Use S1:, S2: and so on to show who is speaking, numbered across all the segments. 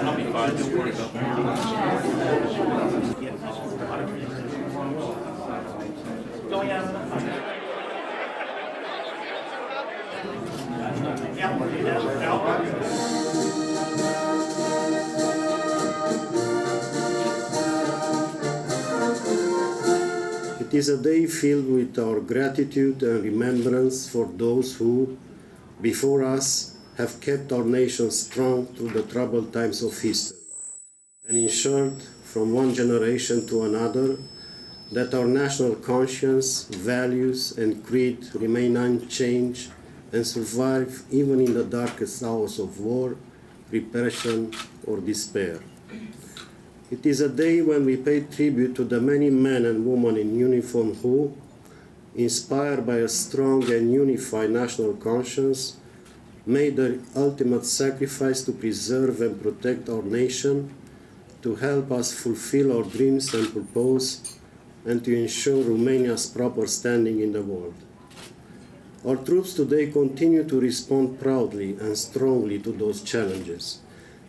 S1: It is a day filled with our gratitude and remembrance for those who, before us, have kept our nation strong through the troubled times of history and ensured from one generation to another that our national conscience, values, and creed remain unchanged and survive even in the darkest hours of war, repression, or despair. It is a day when we pay tribute to the many men and women in uniform who, inspired by a strong and unified national conscience, made the ultimate sacrifice to preserve and protect our nation, to help us fulfill our dreams and purpose, and to ensure Romania's proper standing in the world. Our troops today continue to respond proudly and strongly to those challenges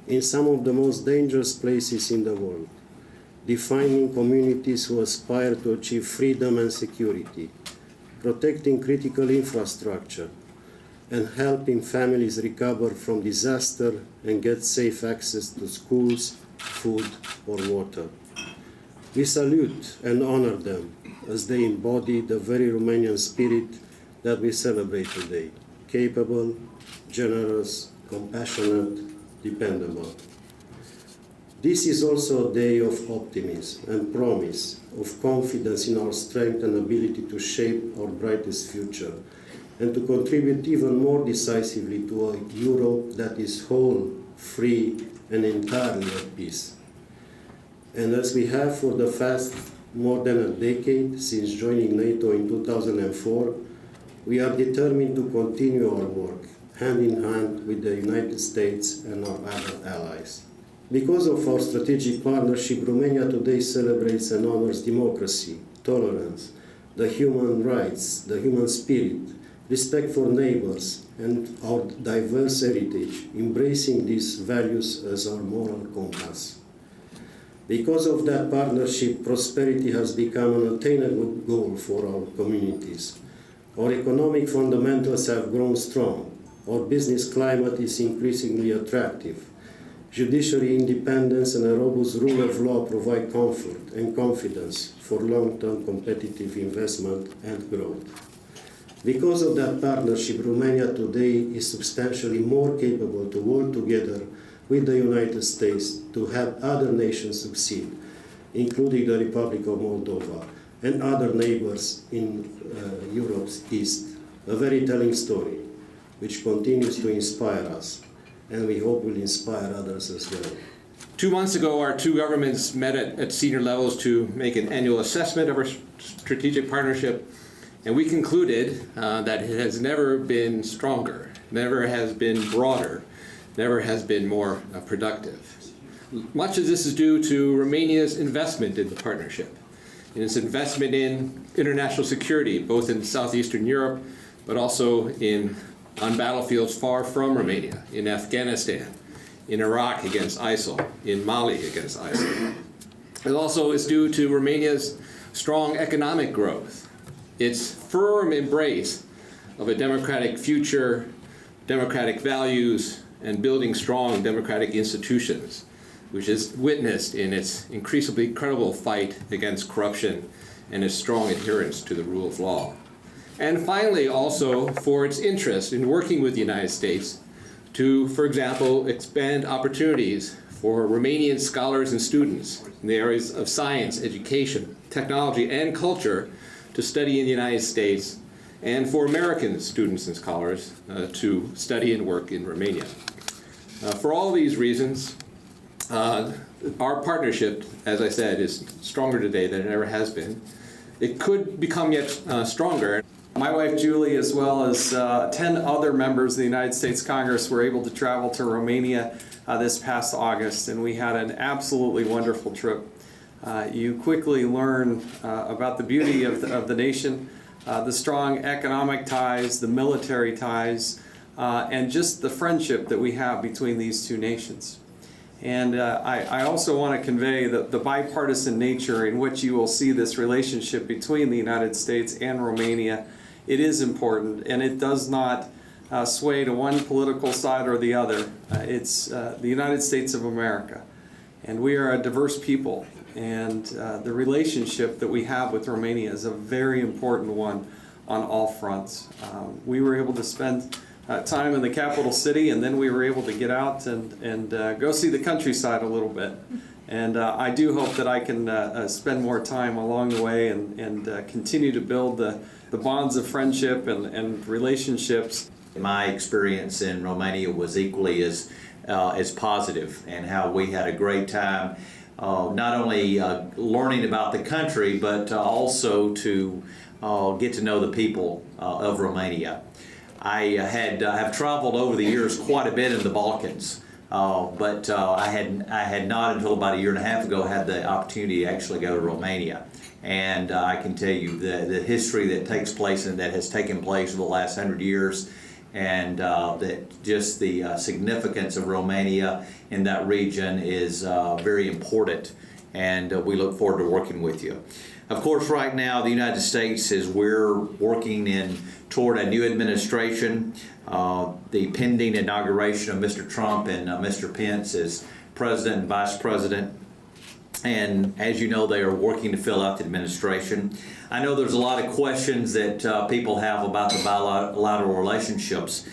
S1: in some of the most dangerous places in the world, defining communities who aspire to achieve freedom and security, protecting critical infrastructure, and helping families recover from disaster and get safe access to schools, food, or water. We salute and honor them as they embody the very Romanian spirit that we celebrate today: capable, generous, compassionate, dependable. This is also a day of optimism and promise, of confidence in our strength and ability to shape our brightest future, and to contribute even more decisively to a Europe that is whole, free, and entirely at peace. And as we have for the past more than a decade since joining NATO in 2004, we are determined to continue our work hand in hand with the United States and our other allies. Because of our strategic partnership, Romania today celebrates and honors democracy, tolerance, the human rights, the human spirit, respect for neighbors, and our diverse heritage, embracing these values as our moral compass. Because of that partnership, prosperity has become an attainable goal for our communities. Our economic fundamentals have grown strong. Our business climate is increasingly attractive. Judiciary independence and a robust rule of law provide comfort and confidence for long-term competitive investment and growth. Because of that partnership, Romania today is substantially more capable to work together with the United States to help other nations succeed, including the Republic of Moldova and other neighbors in Europe's east. A very telling story, which continues to inspire us, and we hope will inspire others as well.
S2: 2 months ago, our two governments met at senior levels to make an annual assessment of our strategic partnership, and we concluded that it has never been stronger, never has been broader, never has been more productive. Much of this is due to Romania's investment in the partnership, and its investment in international security, both in Southeastern Europe, but also on battlefields far from Romania, in Afghanistan, in Iraq against ISIL, in Mali against ISIL. It also is due to Romania's strong economic growth, its firm embrace of a democratic future, democratic values, and building strong democratic institutions, which is witnessed in its increasingly credible fight against corruption and its strong adherence to the rule of law. And finally, also for its interest in working with the United States to, for example, expand opportunities for Romanian scholars and students in the areas of science, education, technology, and culture to study in the United States, and for American students and scholars to study and work in Romania. For all these reasons, our partnership, as I said, is stronger today than it ever has been. It could become yet stronger.
S3: My wife Julie, as well as 10 other members of the United States Congress, were able to travel to Romania this past August, and we had an absolutely wonderful trip. You quickly learn about the beauty of the nation, the strong economic ties, the military ties, and just the friendship that we have between these two nations. And I also want to convey the bipartisan nature in which you will see this relationship between the United States and Romania. It is important, and it does not sway to one political side or the other. It's the United States of America, and we are a diverse people, and the relationship that we have with Romania is a very important one on all fronts. We were able to spend time in the capital city, and then we were able to get out and go see the countryside a little bit. And I do hope that I can spend more time along the way and continue to build the bonds of friendship and relationships.
S4: My experience in Romania was equally as positive, and how we had a great time not only learning about the country, but also to get to know the people of Romania. I have traveled over the years quite a bit in the Balkans, but I had not until about a year and a half ago had the opportunity to actually go to Romania. And I can tell you the history that takes place and that has taken place over the last 100 years, and that just the significance of Romania in that region is very important, and we look forward to working with you. Of course, right now, the United States, as we're working toward a new administration, the pending inauguration of Mr. Trump and Mr. Pence as President and Vice President. And as you know, they are working to fill out the administration. I know there's a lot of questions that people have about the bilateral relationships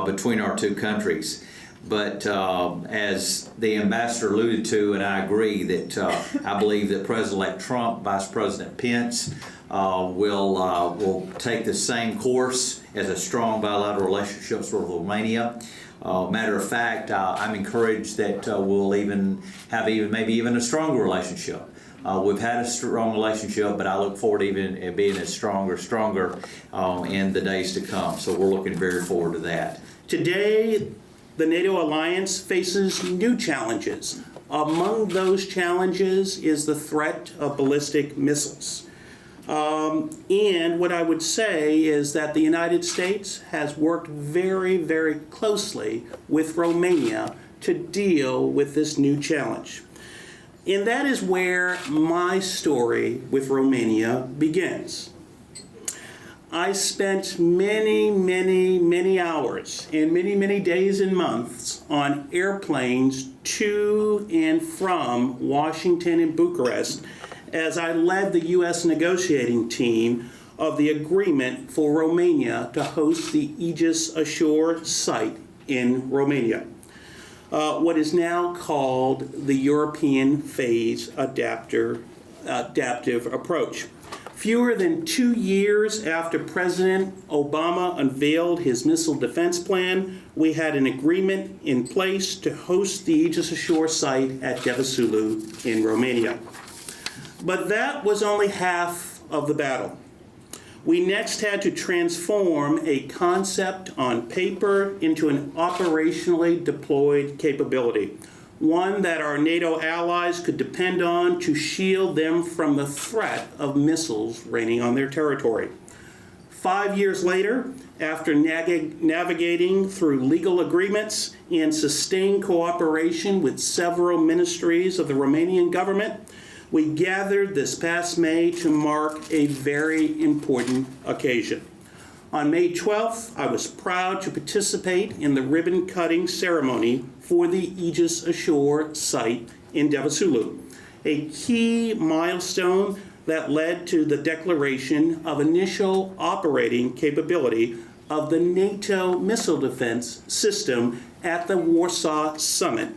S4: between our two countries. But as the ambassador alluded to, and I agree that I believe that President-elect Trump, Vice President Pence will take the same course as a strong bilateral relationships with Romania. Matter of fact, I'm encouraged that we'll even have maybe even a stronger relationship. We've had a strong relationship, but I look forward to even being as stronger in the days to come. So we're looking very forward to that.
S5: Today, the NATO alliance faces new challenges. Among those challenges is the threat of ballistic missiles. And what I would say is that the United States has worked very, very closely with Romania to deal with this new challenge. And that is where my story with Romania begins. I spent many hours and many days and months on airplanes to and from Washington and Bucharest as I led the U.S. negotiating team of the agreement for Romania to host the Aegis Ashore site in Romania, what is now called the European Phase Adaptive Approach. Fewer than 2 years after President Obama unveiled his missile defense plan, we had an agreement in place to host the Aegis Ashore site at Devasulu in Romania. But that was only half of the battle. We next had to transform a concept on paper into an operationally deployed capability, one that our NATO allies could depend on to shield them from the threat of missiles raining on their territory. 5 years later, after navigating through legal agreements and sustained cooperation with several ministries of the Romanian government, we gathered this past May to mark a very important occasion. On May 12th, I was proud to participate in the ribbon-cutting ceremony for the Aegis Ashore site in Devasulu, a key milestone that led to the declaration of initial operating capability of the NATO missile defense system at the Warsaw Summit